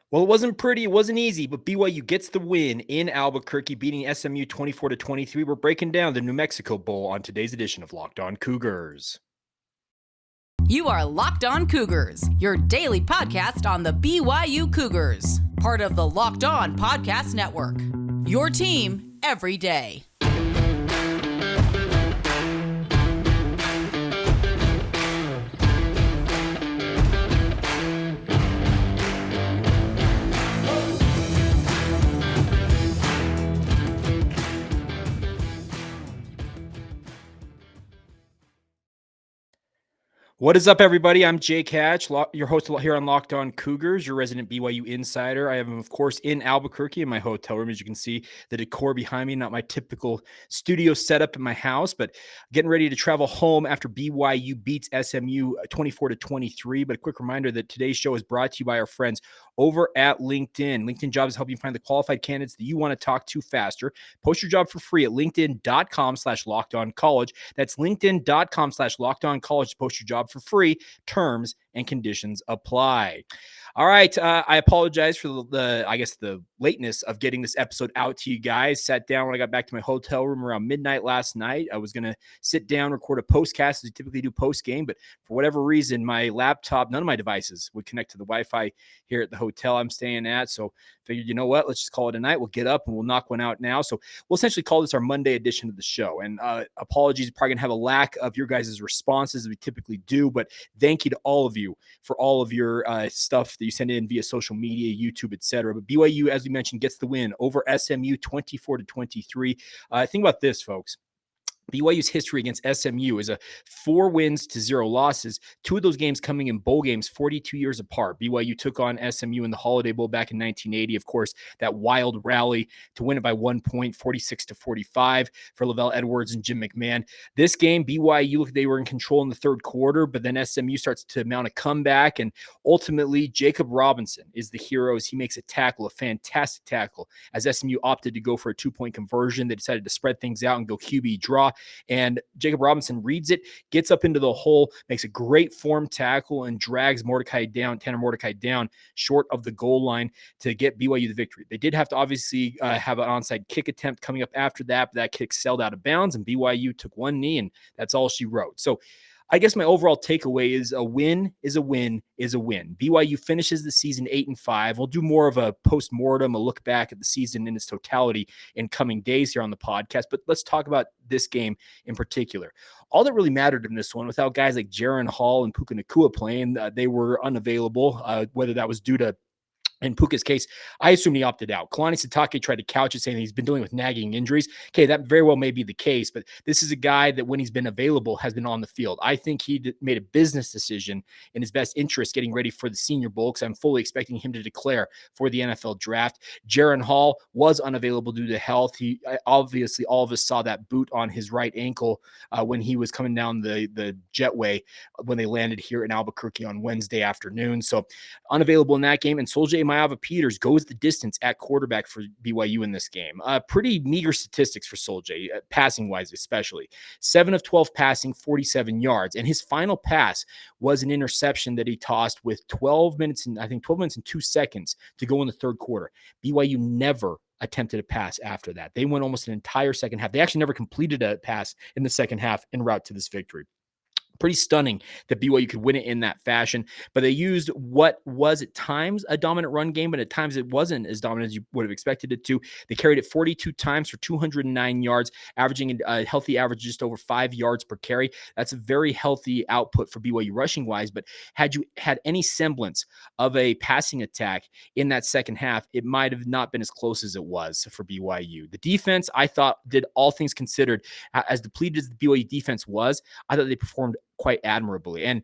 Well, it wasn't pretty, it wasn't easy, but BYU gets the win in Albuquerque, beating SMU 24-23. We're breaking down the New Mexico Bowl on today's edition of Locked On Cougars. You are Locked On Cougars, your daily podcast on the BYU Cougars, part of the Locked On Podcast Network. Your team every day. What is up, everybody? I'm Jake Hatch, your host here on Locked On Cougars, your resident BYU insider. I am, of course, in Albuquerque in my hotel room. As you can see, the decor behind me, not my typical studio setup in my house, but getting ready to travel home after BYU beats SMU 24-23. But a quick reminder that today's show is brought to you by our friends over at LinkedIn. LinkedIn Jobs help you find the qualified candidates that you want to talk to faster. Post your job for free at linkedin.com/lockedoncollege. That's linkedin.com/lockedoncollege to post your job for free. Terms and conditions apply. All right. I apologize for the lateness of getting this episode out to you guys. Sat down when I got back to my hotel room around midnight last night. I was going to sit down, record a postcast as we typically do post game, but for whatever reason, my laptop, none of my devices would connect to the Wi-Fi here at the hotel I'm staying at. So figured, you know what, let's just call it a night. We'll get up and we'll knock one out now. So we'll essentially call this our Monday edition of the show. And apologies, probably going to have a lack of your guys' responses as we typically do, but thank you to all of you for all of your stuff that you send in via social media, YouTube, etc. But BYU, as we mentioned, gets the win over SMU 24-23. Think about this, folks. BYU's history against SMU is a 4 wins to 0 losses. 2 of those games coming in bowl games 42 years apart. BYU took on SMU in the Holiday Bowl back in 1980. Of course, that wild rally to win it by 1 point, 46-45 for Lavelle Edwards and Jim McMahon. This game, BYU, they were in control in the third quarter, but then SMU starts to mount a comeback, and ultimately Jacob Robinson is the hero as he makes a fantastic tackle, as SMU opted to go for a 2-point conversion. They decided to spread things out and go QB draw. And Jacob Robinson reads it, gets up into the hole, makes a great form tackle, and drags Tanner Mordecai down short of the goal line to get BYU the victory. They did have to obviously have an onside kick attempt coming up after that, but that kick sailed out of bounds, and BYU took one knee, and that's all she wrote. So I guess my overall takeaway is a win is a win is a win. BYU finishes the season 8-5. We'll do more of a post-mortem, a look back at the season in its totality in coming days here on the podcast. But let's talk about this game in particular. All that really mattered in this one, without guys like Jaron Hall and Puka Nacua playing, they were unavailable, whether that was due to, in Puka's case, I assume he opted out. Kalani Sitake tried to couch it, saying he's been dealing with nagging injuries. Okay, that very well may be the case, but this is a guy that when he's been available has been on the field. I think he made a business decision in his best interest getting ready for the Senior Bowl, because I'm fully expecting him to declare for the NFL draft. Jaron Hall was unavailable due to health. He obviously, all of us saw that boot on his right ankle when he was coming down the jetway when they landed here in Albuquerque on Wednesday afternoon. So unavailable in that game. And Sol-Jay Maiava-Peters goes the distance at quarterback for BYU in this game. Pretty meager statistics for Sol-Jay, passing-wise especially. 7 of 12 passing, 47 yards. And his final pass was an interception that he tossed with 12 minutes and 2 seconds to go in the third quarter. BYU never attempted a pass after that. They went almost an entire second half. They actually never completed a pass in the second half en route to this victory. Pretty stunning that BYU could win it in that fashion, but they used what was at times a dominant run game, but at times it wasn't as dominant as you would have expected it to. They carried it 42 times for 209 yards, averaging a healthy average just over 5 yards per carry. That's a very healthy output for BYU rushing wise, but had you had any semblance of a passing attack in that second half, it might have not been as close as it was for BYU. The defense, I thought, did all things considered, as depleted as the BYU defense was, I thought they performed quite admirably. And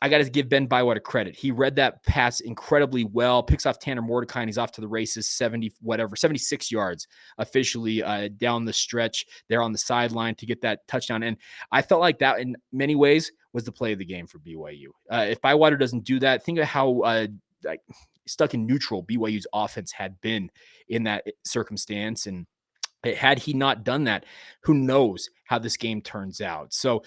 I got to give Ben Bywater credit. He read that pass incredibly well, picks off Tanner Mordecai, and he's off to the races, 76 yards officially down the stretch there on the sideline to get that touchdown. And I felt like that in many ways was the play of the game for BYU. If Bywater doesn't do that, think of how stuck in neutral BYU's offense had been in that circumstance. And had he not done that, who knows how this game turns out. So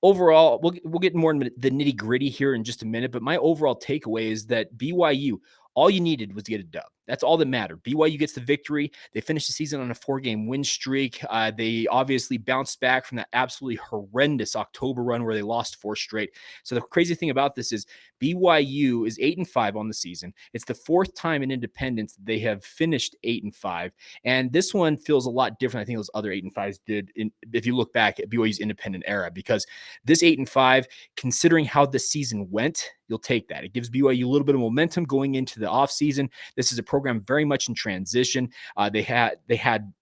overall, we'll get more in the nitty gritty here in just a minute. But my overall takeaway is that BYU All you needed was to get a dub. That's all that mattered. BYU gets the victory. They finish the season on a 4-game win streak. They obviously bounced back from that absolutely horrendous October run where they lost 4 straight. So the crazy thing about this is BYU is 8-5 on the season. It's the 4th time in independence that they have finished 8-5. And this one feels a lot different. I think those other 8-5s did if you look back at BYU's independent era, because this 8-5, considering how the season went, you'll take that. It gives BYU a little bit of momentum going into the offseason. This is a program very much in transition. They had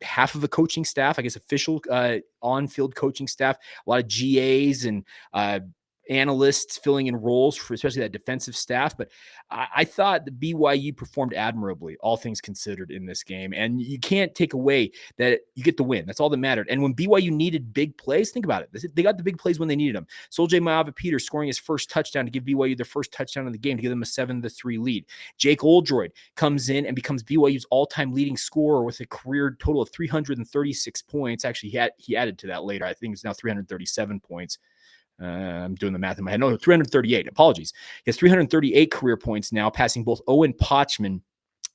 half of the coaching staff, I guess official on-field coaching staff, a lot of GAs and analysts filling in roles for especially that defensive staff. But I thought the BYU performed admirably, all things considered, in this game. And you can't take away that you get the win. That's all that mattered. And when BYU needed big plays, think about it. They got the big plays when they needed them. Sol-Jay Maiava-Peters scoring his first touchdown to give BYU their first touchdown of the game to give them a 7-3 lead. Jake Oldroyd comes in and becomes BYU's all-time leading scorer with a career total of 336 points. Actually, he added to that later. I think it's now 337 points. I'm doing the math in my head. No, 338. Apologies. He has 338 career points now, passing both Owen Potchman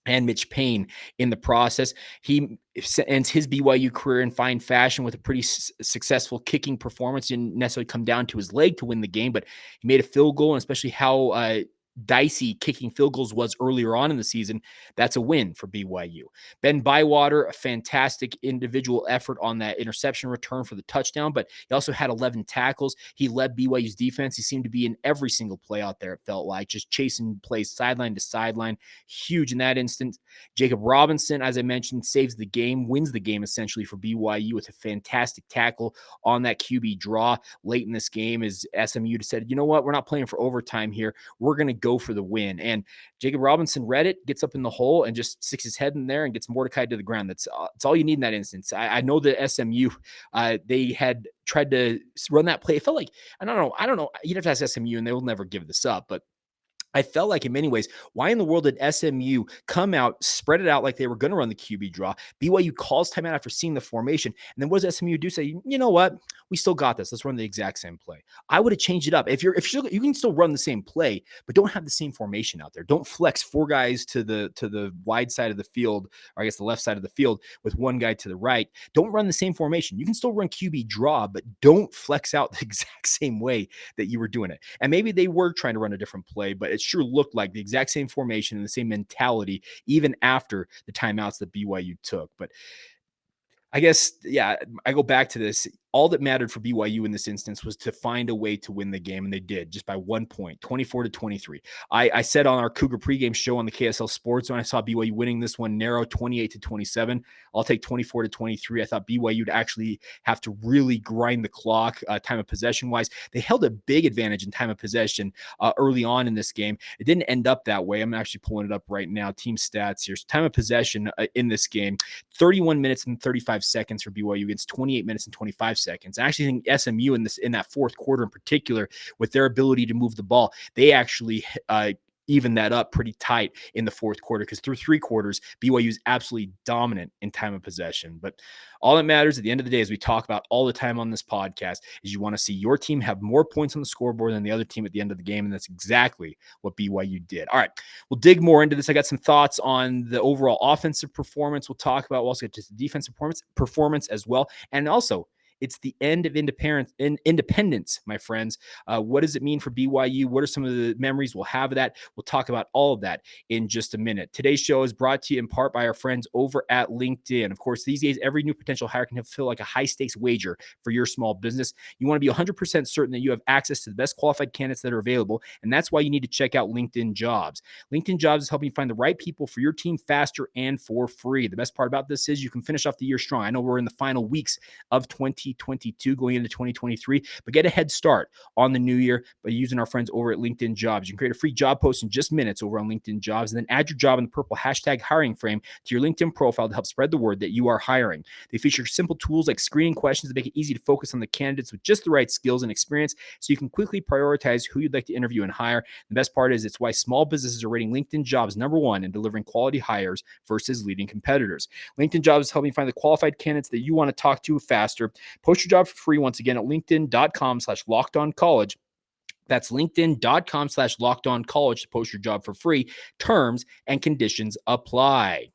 and Mitch Payne in the process. He ends his BYU career in fine fashion with a pretty successful kicking performance. Didn't necessarily come down to his leg to win the game, but he made a field goal, and especially how dicey kicking field goals was earlier on in the season, that's a win for BYU. Ben Bywater, a fantastic individual effort on that interception return for the touchdown, but he also had 11 tackles. He led BYU's defense. He seemed to be in every single play out there, it felt like, just chasing plays sideline to sideline. Huge in that instance. Jacob Robinson, as I mentioned, saves the game, wins the game essentially for BYU with a fantastic tackle on that QB draw late in this game, as SMU said, you know what, we're not playing for overtime here. We're going to go for the win. And Jacob Robinson read it, gets up in the hole and just sticks his head in there and gets Mordecai to the ground. That's all you need in that instance. I know that SMU, they had tried to run that play. It felt like, I don't know. You'd have to ask SMU and they will never give this up, but I felt like in many ways, why in the world did SMU come out, spread it out like they were going to run the QB draw? BYU calls timeout after seeing the formation. And then what does SMU do? Say, you know what? We still got this. Let's run the exact same play. I would have changed it up. If you can still run the same play, but don't have the same formation out there. Don't flex 4 guys to the wide side of the field, or I guess the left side of the field with 1 guy to the right. Don't run the same formation. You can still run QB draw, but don't flex out the exact same way that you were doing it. And maybe they were trying to run a different play, but it sure looked like the exact same formation and the same mentality even after the timeouts that BYU took. But I guess, yeah, I go back to this. All that mattered for BYU in this instance was to find a way to win the game, and they did, just by 1 point, 24-23. I said on our Cougar pregame show on the KSL Sports when I saw BYU winning this one narrow, 28-27. I'll take 24-23. I thought BYU would actually have to really grind the clock time of possession-wise. They held a big advantage in time of possession early on in this game. It didn't end up that way. I'm actually pulling it up right now. Team stats here. So time of possession in this game, 31 minutes and 35 seconds for BYU against 28 minutes and 25 seconds. I actually think SMU in that fourth quarter in particular, with their ability to move the ball, they actually even that up pretty tight in the fourth quarter, because through 3 quarters, BYU is absolutely dominant in time of possession. But all that matters at the end of the day, as we talk about all the time on this podcast, is you want to see your team have more points on the scoreboard than the other team at the end of the game, and that's exactly what BYU did. All right, we'll dig more into this. I got some thoughts on the overall offensive performance we'll talk about. We'll also get to the defensive performance as well, and also it's the end of independence, my friends. What does it mean for BYU? What are some of the memories we'll have of that? We'll talk about all of that in just a minute. Today's show is brought to you in part by our friends over at LinkedIn. Of course, these days, every new potential hire can feel like a high-stakes wager for your small business. You want to be 100% certain that you have access to the best qualified candidates that are available, and that's why you need to check out LinkedIn Jobs. LinkedIn Jobs is helping you find the right people for your team faster and for free. The best part about this is you can finish off the year strong. I know we're in the final weeks of 2022 going into 2023, but get a head start on the new year by using our friends over at LinkedIn Jobs. You can create a free job post in just minutes over on LinkedIn Jobs, and then add your job in the purple hashtag hiring frame to your LinkedIn profile to help spread the word that you are hiring. They feature simple tools like screening questions that make it easy to focus on the candidates with just the right skills and experience, so you can quickly prioritize who you'd like to interview and hire. The best part is it's why small businesses are rating LinkedIn Jobs #1 in delivering quality hires versus leading competitors. LinkedIn Jobs is helping you find the qualified candidates that you want to talk to faster. Post your job for free once again at linkedin.com/lockedoncollege. That's linkedin.com/lockedoncollege to post your job for free. Terms and conditions apply.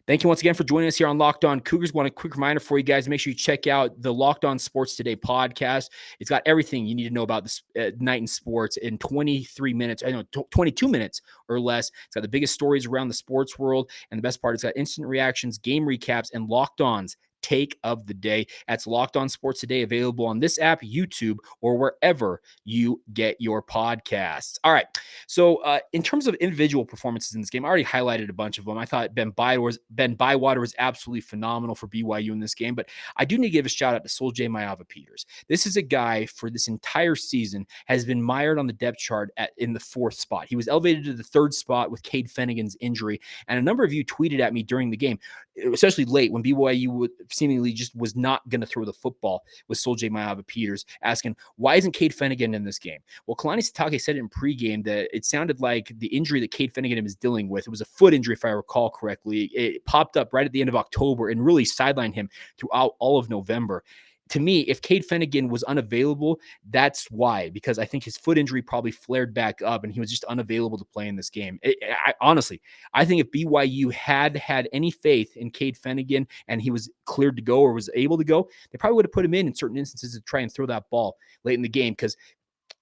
Thank you once again for joining us here on Locked On Cougars. Want a quick reminder for you guys. Make sure you check out the Locked On Sports Today podcast. It's got everything you need to know about this night in sports in 23 minutes, 22 minutes or less. It's got the biggest stories around the sports world. And the best part, it's got instant reactions, game recaps, and Locked On's take of the day. That's Locked On Sports Today, available on this app, YouTube, or wherever you get your podcasts. All right. So in terms of individual performances in this game, I already highlighted a bunch of them. I thought Ben Bywater was absolutely phenomenal for BYU in this game, but I do need to give a shout out to Sol-Jay Maiava-Peters. This is a guy for this entire season has been mired on the depth chart in the 4th spot. He was elevated to the 3rd spot with Cade Fennegan's injury, and a number of you tweeted at me during the game, especially late when BYU seemingly just was not going to throw the football with Sol-Jay Maiava-Peters, asking, why isn't Cade Fennegan in this game? Well, Kalani Sitake said it in pregame that it sounded like the injury that Cade Fennegan is dealing with, it was a foot injury, if I recall correctly. It popped up right at the end of October and really sidelined him throughout all of November. To me, if Cade Fennegan was unavailable, that's why, because I think his foot injury probably flared back up and he was just unavailable to play in this game. Honestly, I think if BYU had any faith in Cade Fennegan and he was cleared to go or was able to go, they probably would have put him in certain instances to try and throw that ball late in the game, because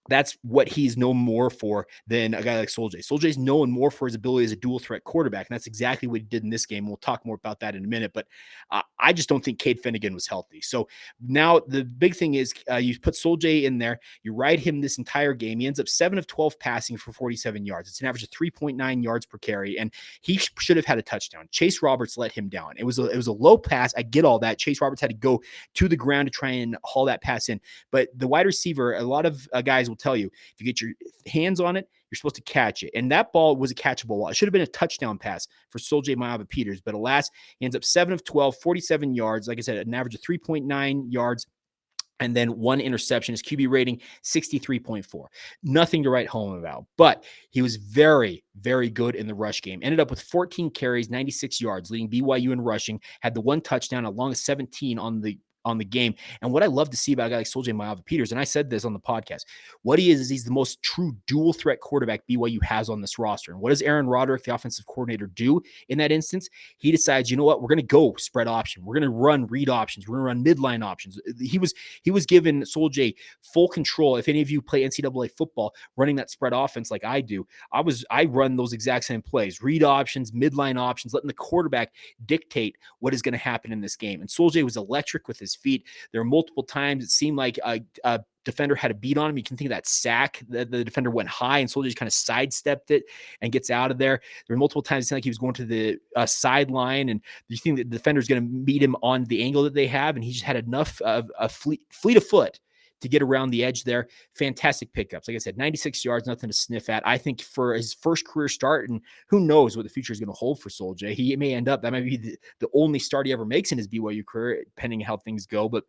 that's what he's known more for than a guy like Sol-Jay. Sol-Jay's known more for his ability as a dual threat quarterback, and that's exactly what he did in this game. We'll talk more about that in a minute, but I just don't think Cade Fennegan was healthy. So now the big thing is you put Sol-Jay in there, you ride him this entire game. He ends up 7 of 12 passing for 47 yards. It's an average of 3.9 yards per carry, and he should have had a touchdown. Chase Roberts let him down. It was a low pass. I get all that. Chase Roberts had to go to the ground to try and haul that pass in, but the wide receiver, a lot of guys will tell you, if you get your hands on it, you're supposed to catch it. And that ball was a catchable ball. It should have been a touchdown pass for Sol-Jay Maiava-Peters, but alas, he ends up 7 of 12, 47 yards. Like I said, an average of 3.9 yards. And then 1 interception. His QB rating, 63.4. Nothing to write home about. But he was very, very good in the rush game. Ended up with 14 carries, 96 yards, leading BYU in rushing. Had the 1 touchdown, along with 17 on the game. And what I love to see about a guy like Sol-Jay Maiava-Peters, and I said this on the podcast, what he is he's the most true dual threat quarterback BYU has on this roster. And what does Aaron Roderick, the offensive coordinator, do in that instance? He decides, you know what, we're going to go spread option. We're going to run read options. We're going to run midline options. He was given Sol-Jay full control. If any of you play NCAA football, running that spread offense like I do, I run those exact same plays, read options, midline options, letting the quarterback dictate what is going to happen in this game. And Sol-Jay was electric with his feet. There were multiple times it seemed like a defender had a beat on him. You can think of that sack that the defender went high and Sol-Jay just kind of sidestepped it and gets out of there. There were multiple times it seemed like he was going to the sideline, and you think that the defender is going to meet him on the angle that they have, and he just had enough of a fleet of foot to get around the edge there. Fantastic pickups. Like I said, 96 yards, nothing to sniff at. I think for his first career start, and who knows what the future is going to hold for Sol-Jay. He may end up, that might be the only start he ever makes in his BYU career, depending on how things go. But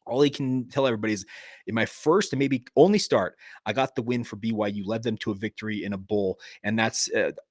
all he can tell everybody is, in my first and maybe only start, I got the win for BYU, led them to a victory in a bowl. And that's,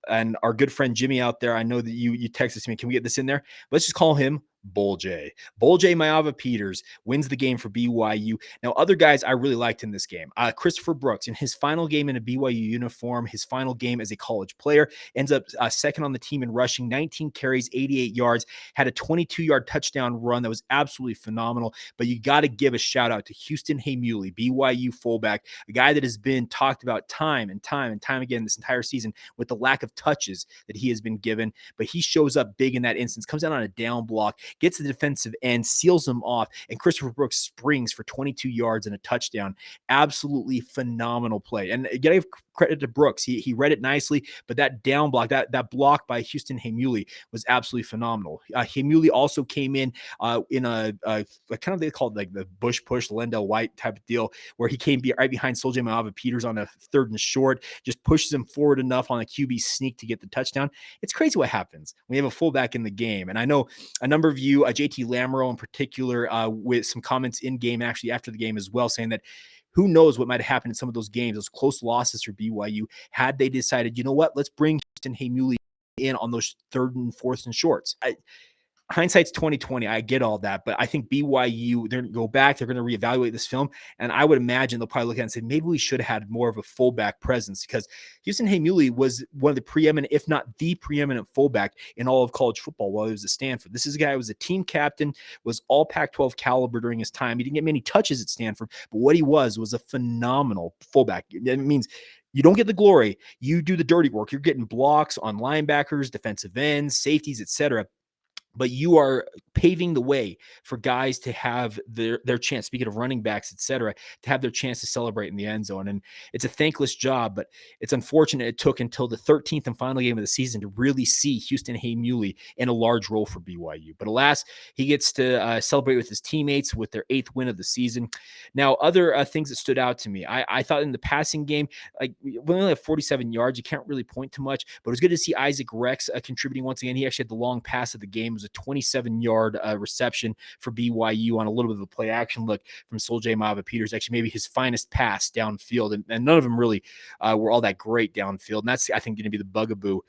and our good friend Jimmy out there, I know that you texted me, can we get this in there? Let's just call him Sol-Jay Maiava-Peters wins the game for BYU. Now, other guys I really liked in this game. Christopher Brooks, in his final game in a BYU uniform, his final game as a college player, ends up second on the team in rushing, 19 carries, 88 yards, had a 22-yard touchdown run that was absolutely phenomenal. But you got to give a shout out to Houston Heimuli, BYU fullback, a guy that has been talked about time and time again this entire season with the lack of touches that he has been given. But he shows up big in that instance, comes out on a down block, gets the defensive end, seals him off, and Christopher Brooks springs for 22 yards and a touchdown. Absolutely phenomenal play. And you gotta give credit to Brooks. He read it nicely, but that down block, that block by Houston Heimuli was absolutely phenomenal. Heimuli also came in a kind of, they call it like the Bush push, Lendell White type of deal, where he came right behind Sol-Jay Maiava-Peters on a 3rd and short, just pushes him forward enough on a QB sneak to get the touchdown. It's crazy what happens when you have a fullback in the game. And I know a number of you, JT Lamoureux in particular, with some comments in game, actually after the game as well, saying that who knows what might have happened in some of those games, those close losses for BYU, had they decided, you know what, let's bring Houston Heimuli in on those 3rd and 4th and shorts. hindsight's 2020. I get all that, but I think BYU, they're going to go back. They're going to reevaluate this film. And I would imagine they'll probably look at it and say, maybe we should have had more of a fullback presence, because Houston Heimuli was one of the preeminent, if not the preeminent fullback in all of college football while he was at Stanford. This is a guy who was a team captain, was all Pac-12 caliber during his time. He didn't get many touches at Stanford, but what he was a phenomenal fullback. That means you don't get the glory. You do the dirty work. You're getting blocks on linebackers, defensive ends, safeties, etc. But you are paving the way for guys to have their chance, speaking of running backs, et cetera, to have their chance to celebrate in the end zone. And it's a thankless job, but it's unfortunate it took until the 13th and final game of the season to really see Houston Heimuli in a large role for BYU. But alas, he gets to celebrate with his teammates with their 8th win of the season. Now, other things that stood out to me, I thought in the passing game, like we only have 47 yards. You can't really point to much, but it was good to see Isaac Rex contributing once again. He actually had the long pass of the game. It was a 27-yard reception for BYU on a little bit of a play action look from Sol-Jay Maiava-Peters. Actually, maybe his finest pass downfield, and none of them really were all that great downfield. And that's, I think, going to be the bugaboo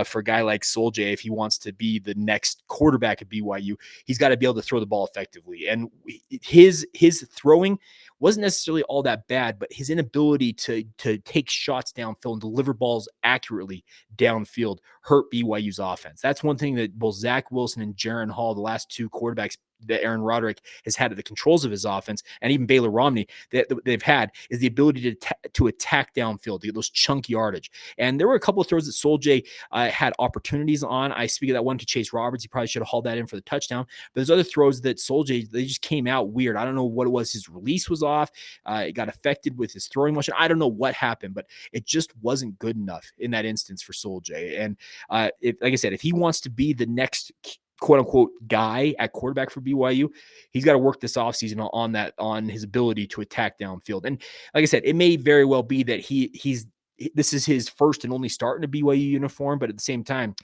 for a guy like Sol-Jay if he wants to be the next quarterback at BYU. He's got to be able to throw the ball effectively, and his throwing wasn't necessarily all that bad, but his inability to take shots downfield and deliver balls accurately downfield hurt BYU's offense. That's one thing that both Zach Wilson and Jaron Hall, the last two quarterbacks that Aaron Roderick has had at the controls of his offense, and even Baylor Romney that they've had, is the ability to attack downfield, to get those chunk yardage. And there were a couple of throws that Sol-Jay had opportunities on. I speak of that one to Chase Roberts. He probably should have hauled that in for the touchdown. But there's other throws that Sol-Jay, they just came out weird. I don't know what it was. His release was off. It got affected with his throwing motion. I don't know what happened, but it just wasn't good enough in that instance for Sol-Jay. And like I said, if he wants to be the next quote unquote guy at quarterback for BYU, he's got to work this offseason on his ability to attack downfield. And like I said, it may very well be that this is his first and only start in a BYU uniform, but at the same time,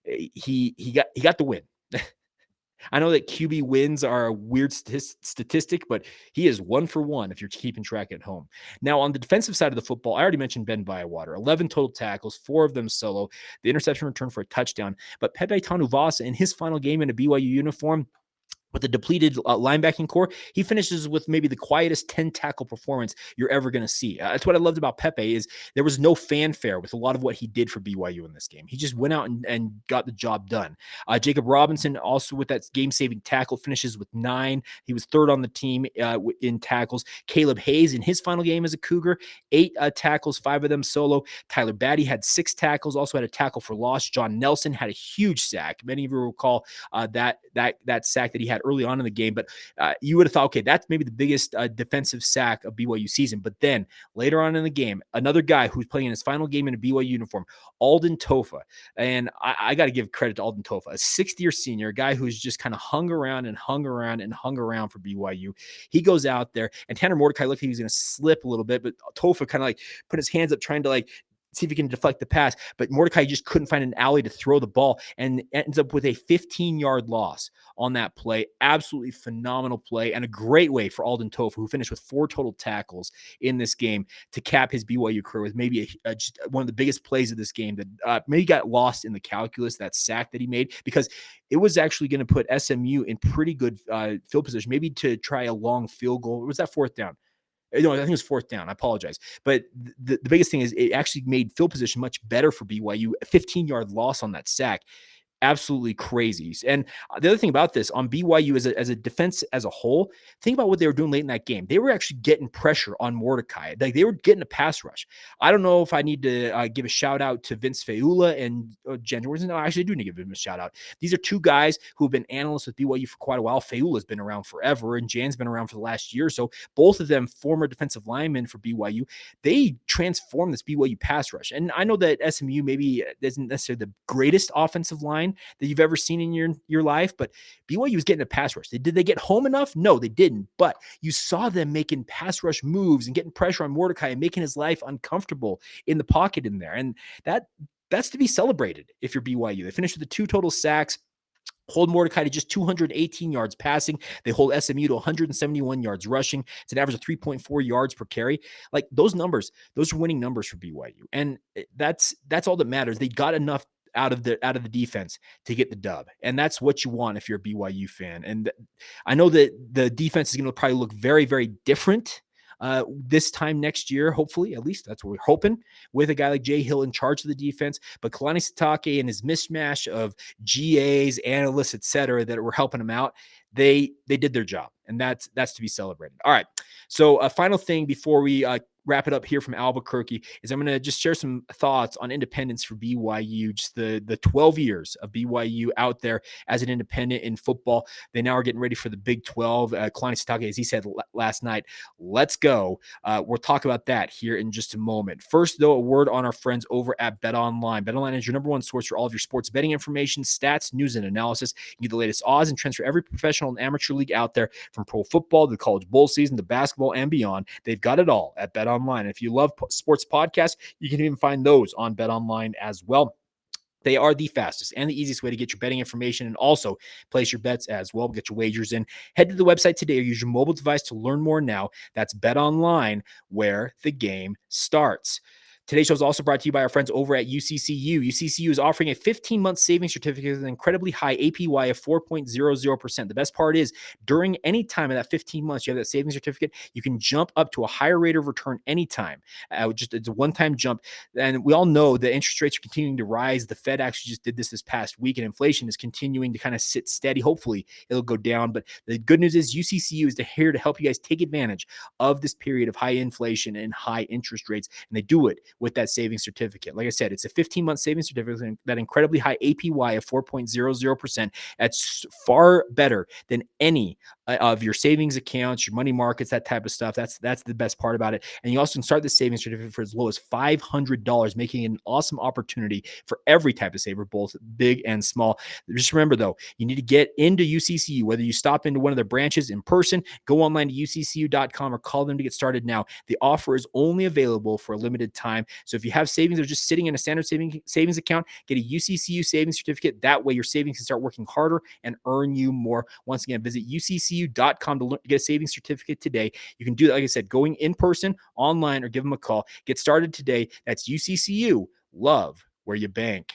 he got the win. I know that QB wins are a weird statistic, but he is 1 for 1 if you're keeping track at home. Now, on the defensive side of the football, I already mentioned Ben Bywater, 11 total tackles, 4 of them solo, the interception return for a touchdown. But Pepe Tanuvasa, in his final game in a BYU uniform, with the depleted linebacking core, he finishes with maybe the quietest 10-tackle performance you're ever going to see. That's what I loved about Pepe, is there was no fanfare with a lot of what he did for BYU in this game. He just went out and got the job done. Jacob Robinson, also with that game-saving tackle, finishes with 9. He was 3rd on the team in tackles. Caleb Hayes, in his final game as a Cougar, 8 tackles, 5 of them solo. Tyler Batty had 6 tackles, also had a tackle for loss. John Nelson had a huge sack. Many of you recall that sack that he had early on in the game, but you would have thought, okay, that's maybe the biggest defensive sack of BYU season. But then later on in the game, another guy who's playing in his final game in a BYU uniform, Alden Tofa. And I got to give credit to Alden Tofa, a 6th-year senior, a guy who's just kind of hung around for BYU. He goes out there, and Tanner Mordecai looked like he was going to slip a little bit, but Tofa kind of like put his hands up trying to like see if he can deflect the pass, but Mordecai just couldn't find an alley to throw the ball and ends up with a 15-yard loss on that play. Absolutely phenomenal play, and a great way for Alden Tofa, who finished with 4 total tackles in this game, to cap his BYU career with maybe just one of the biggest plays of this game that maybe got lost in the calculus, that sack that he made, because it was actually going to put SMU in pretty good field position, maybe to try a long field goal. Or was that 4th down? No, I think it was 4th down. I apologize. But the biggest thing is it actually made field position much better for BYU. A 15-yard loss on that sack. Absolutely crazy. And the other thing about this, on BYU as a defense as a whole, think about what they were doing late in that game. They were actually getting pressure on Mordecai. Like, they were getting a pass rush. I don't know if I need to give a shout out to Vince Feula and Jen Jordan. No, I actually do need to give him a shout out. These are two guys who have been analysts with BYU for quite a while. Feula's been around forever, and Jan's been around for the last year or so. Both of them former defensive linemen for BYU. They transformed this BYU pass rush. And I know that SMU maybe isn't necessarily the greatest offensive line that you've ever seen in your life, but BYU was getting a pass rush. Did they get home enough? No, they didn't. But you saw them making pass rush moves and getting pressure on Mordecai and making his life uncomfortable in the pocket in there. And that's to be celebrated if you're BYU. They finished with the 2 total sacks. Hold Mordecai to just 218 yards passing. They hold SMU to 171 yards rushing. It's an average of 3.4 yards per carry. Like, those numbers, those are winning numbers for BYU. And that's all that matters. They got enough out of the defense to get the dub. And that's what you want if you're a BYU fan. And I know that the defense is going to probably look very, very different this time next year, hopefully. At least that's what we're hoping, with a guy like Jay Hill in charge of the defense. But Kalani Sitake and his mismatch of GAs, analysts, etc., that were helping him out, they did their job, and that's to be celebrated. All right. So a final thing before we wrap it up here from Albuquerque is I'm going to just share some thoughts on independence for BYU, just the 12 years of BYU out there as an independent in football. They now are getting ready for the Big 12. Kalani Sitake, as he said last night, let's go. We'll talk about that here in just a moment. First, though, a word on our friends over at BetOnline. BetOnline is your number one source for all of your sports betting information, stats, news, and analysis. You get the latest odds and trends for every professional and amateur league out there, from pro football to the college bowl season to basketball and beyond. They've got it all at BetOnline. And if you love sports podcasts, you can even find those on BetOnline as well. They are the fastest and the easiest way to get your betting information and also place your bets as well. Get your wagers in. Head to the website today or use your mobile device to learn more now. That's BetOnline, where the game starts. Today's show is also brought to you by our friends over at UCCU. UCCU is offering a 15-month savings certificate with an incredibly high APY of 4.00%. The best part is, during any time of that 15 months, you have that savings certificate, you can jump up to a higher rate of return anytime. It's a one-time jump. And we all know the interest rates are continuing to rise. The Fed actually just did this past week, and inflation is continuing to kind of sit steady. Hopefully, it'll go down. But the good news is UCCU is here to help you guys take advantage of this period of high inflation and high interest rates, and they do it with that savings certificate. Like I said, it's a 15-month savings certificate, that incredibly high APY of 4.00%. That's far better than any of your savings accounts, your money markets, that type of stuff. That's the best part about it. And you also can start the savings certificate for as low as $500, making it an awesome opportunity for every type of saver, both big and small. Just remember, though, you need to get into UCCU, whether you stop into one of their branches in person, go online to uccu.com, or call them to get started now. The offer is only available for a limited time. So if you have savings that are just sitting in a standard savings account, get a UCCU savings certificate. That way your savings can start working harder and earn you more. Once again, visit uccu.com to get a savings certificate today. You can do that, like I said, going in person, online, or give them a call. Get started today. That's UCCU. Love where you bank.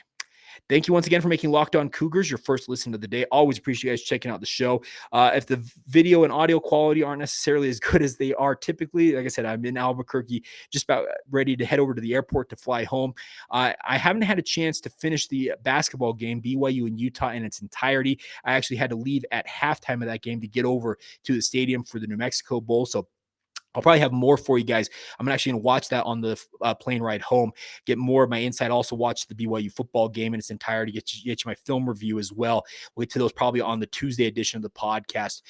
Thank you once again for making Locked On Cougars your first listen of the day. Always appreciate you guys checking out the show. If the video and audio quality aren't necessarily as good as they are typically, like I said, I'm in Albuquerque, just about ready to head over to the airport to fly home. I haven't had a chance to finish the basketball game, BYU and Utah, in its entirety. I actually had to leave at halftime of that game to get over to the stadium for the New Mexico Bowl. So I'll probably have more for you guys. I'm actually going to watch that on the plane ride home, get more of my insight, also watch the BYU football game in its entirety, get you my film review as well. We'll get to those probably on the Tuesday edition of the podcast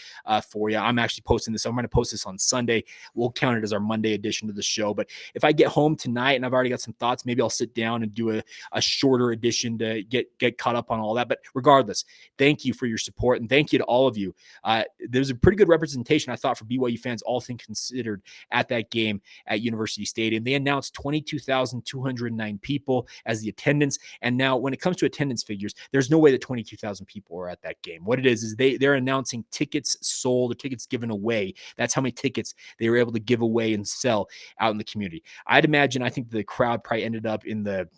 for you. I'm actually posting this. I'm going to post this on Sunday. We'll count it as our Monday edition of the show. But if I get home tonight and I've already got some thoughts, maybe I'll sit down and do a shorter edition to get caught up on all that. But regardless, thank you for your support, and thank you to all of you. There's a pretty good representation, I thought, for BYU fans, all things considered, at that game at University Stadium. They announced 22,209 people as the attendance. And now when it comes to attendance figures, there's no way that 22,000 people are at that game. What it is they're announcing tickets sold or tickets given away. That's how many tickets they were able to give away and sell out in the community. I think the crowd probably ended up in the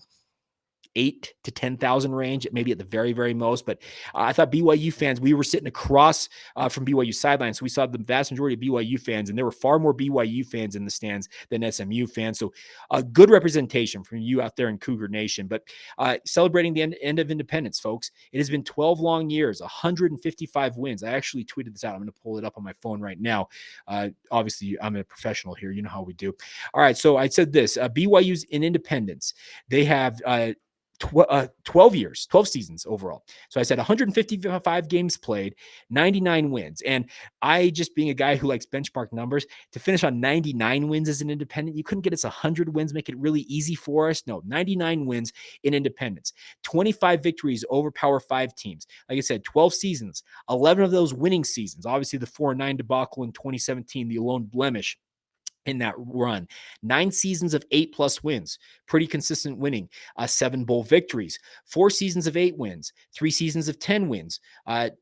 8 to 10,000 range, maybe at the very, very most. But I thought BYU fans, we were sitting across from BYU sidelines, so we saw the vast majority of BYU fans, and there were far more BYU fans in the stands than SMU fans. So a good representation from you out there in Cougar Nation. But celebrating the end of independence, folks. It has been 12 long years, 155 wins. I actually tweeted this out. I'm going to pull it up on my phone right now. Obviously, I'm a professional here. You know how we do. All right, so I said this. BYU's in independence. They have 12 years, 12 seasons overall. So I said 155 games played, 99 wins. And I, just being a guy who likes benchmark numbers, to finish on 99 wins as an independent, you couldn't get us 100 wins, make it really easy for us. No, 99 wins in independence, 25 victories over Power 5 teams. Like I said, 12 seasons, 11 of those winning seasons. Obviously the 4-9 debacle in 2017, the lone blemish in that run. 9 seasons of 8+ wins, pretty consistent winning. 7 bowl victories, 4 seasons of 8 wins, 3 seasons of 10 wins,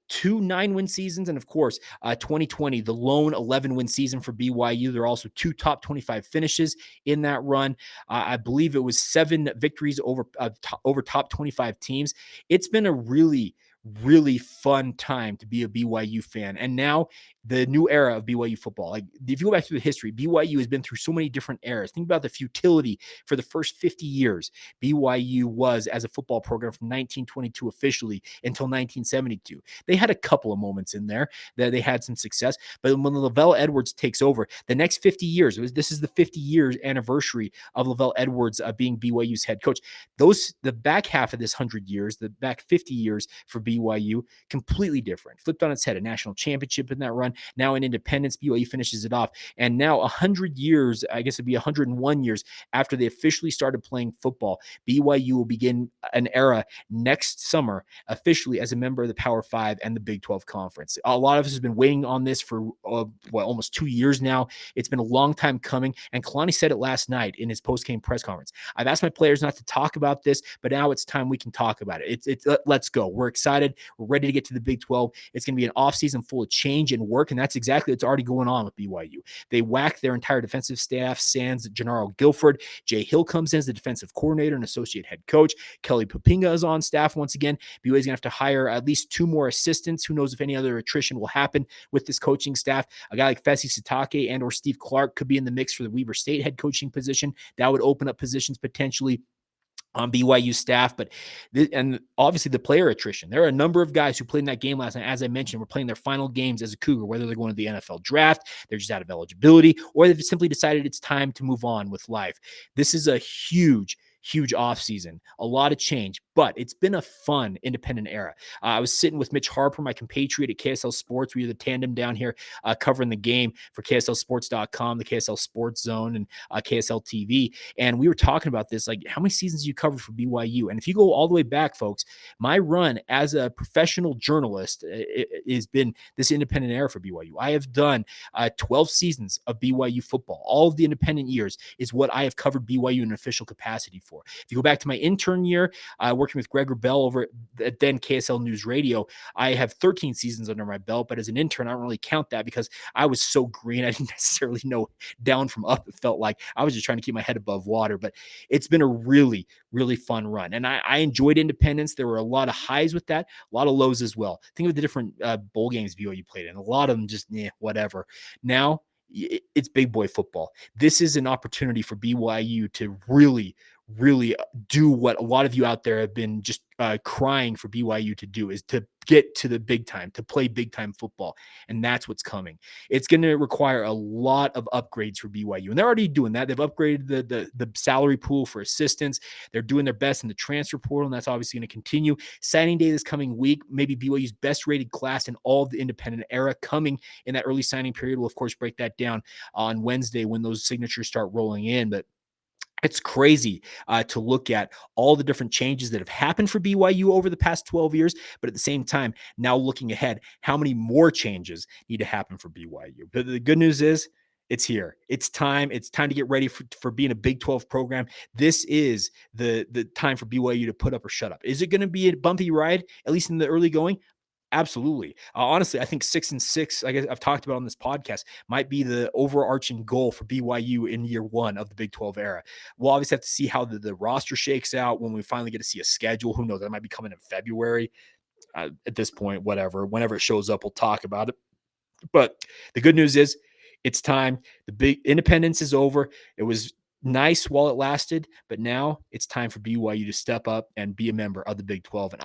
2 9-win seasons, and of course, 2020, the lone 11-win season for BYU. There are also 2 top 25 finishes in that run. I believe it was 7 victories over top 25 teams. It's been a really fun time to be a BYU fan. And now the new era of BYU football. Like, if you go back through the history, BYU has been through so many different eras. Think about the futility for the first 50 years. BYU was as a football program from 1922 officially until 1972. They had a couple of moments in there that they had some success, but when Lavelle Edwards takes over, the next 50 years, this is the 50 years anniversary of Lavelle Edwards being BYU's head coach. The back half of this 100 years, the back 50 years for BYU, completely different. Flipped on its head, a national championship in that run. Now in independence, BYU finishes it off. And now 100 years, I guess it'd be 101 years after they officially started playing football, BYU will begin an era next summer officially as a member of the Power 5 and the Big 12 Conference. A lot of us has been waiting on this for almost 2 years now. It's been a long time coming. And Kalani said it last night in his post-game press conference. I've asked my players not to talk about this, but now it's time we can talk about it. Let's go. We're excited. We're ready to get to the Big 12. It's going to be an offseason full of change and work, and that's exactly what's already going on with BYU. They whacked their entire defensive staff, sans Gennaro Guilford. Jay Hill comes in as the defensive coordinator and associate head coach. Kelly Papinga is on staff once again. BYU is going to have to hire at least 2 more assistants. Who knows if any other attrition will happen with this coaching staff. A guy like Fesi Sitake and or Steve Clark could be in the mix for the Weber State head coaching position. That would open up positions potentially on BYU staff, and obviously the player attrition. There are a number of guys who played in that game last night. As I mentioned, were playing their final games as a Cougar, whether they're going to the NFL draft, they're just out of eligibility, or they've simply decided it's time to move on with life. This is a huge offseason, a lot of change, but it's been a fun independent era. I was sitting with Mitch Harper, my compatriot at KSL Sports. We were the tandem down here covering the game for KSLSports.com, the KSL Sports Zone, and KSL TV. And we were talking about this, like, how many seasons you covered for BYU? And if you go all the way back, folks, my run as a professional journalist has been this independent era for BYU. I have done 12 seasons of BYU football. All of the independent years is what I have covered BYU in an official capacity for. If you go back to my intern year, working with Greg Bell over at then KSL News Radio, I have 13 seasons under my belt, but as an intern, I don't really count that because I was so green. I didn't necessarily know down from up. It felt like I was just trying to keep my head above water, but it's been a really fun run. And I enjoyed independence. There were a lot of highs with that, a lot of lows as well. Think of the different bowl games BYU played in. A lot of them just, whatever. Now, it's big boy football. This is an opportunity for BYU to really do what a lot of you out there have been just crying for BYU to do, is to get to the big time, to play big time football. And that's what's coming. It's going to require a lot of upgrades for BYU. And they're already doing that. They've upgraded the salary pool for assistants. They're doing their best in the transfer portal, and that's obviously going to continue. Signing day this coming week, maybe BYU's best rated class in all of the independent era coming in that early signing period. We'll, of course, break that down on Wednesday when those signatures start rolling in. But it's crazy to look at all the different changes that have happened for BYU over the past 12 years. But at the same time, now looking ahead, how many more changes need to happen for BYU? But the good news is it's here. It's time. It's time to get ready for being a Big 12 program. This is the time for BYU to put up or shut up. Is it going to be a bumpy ride, at least in the early going? Absolutely. Honestly, I think 6-6, I guess I've talked about on this podcast, might be the overarching goal for BYU in year 1 of the Big 12 era. We'll obviously have to see how the roster shakes out when we finally get to see a schedule. Who knows? That might be coming in February. At this point, whatever. Whenever it shows up, we'll talk about it. But the good news is it's time. The big independence is over. It was nice while it lasted, but now it's time for BYU to step up and be a member of the Big 12. And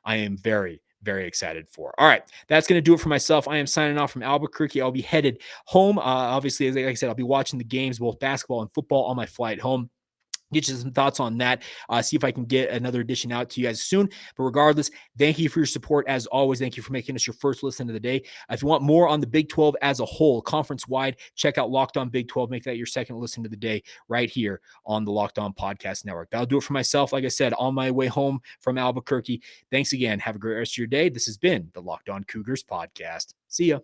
I am very excited for. All right, that's going to do it for myself. I am signing off from Albuquerque. I'll be headed home. Obviously, as I said, I'll be watching the games, both basketball and football, on my flight home. Get you some thoughts on that. See if I can get another edition out to you guys soon. But regardless, thank you for your support. As always, thank you for making us your first listen of the day. If you want more on the Big 12 as a whole, conference-wide, check out Locked On Big 12. Make that your second listen to the day right here on the Locked On Podcast Network. That'll do it for myself. Like I said, on my way home from Albuquerque. Thanks again. Have a great rest of your day. This has been the Locked On Cougars Podcast. See ya.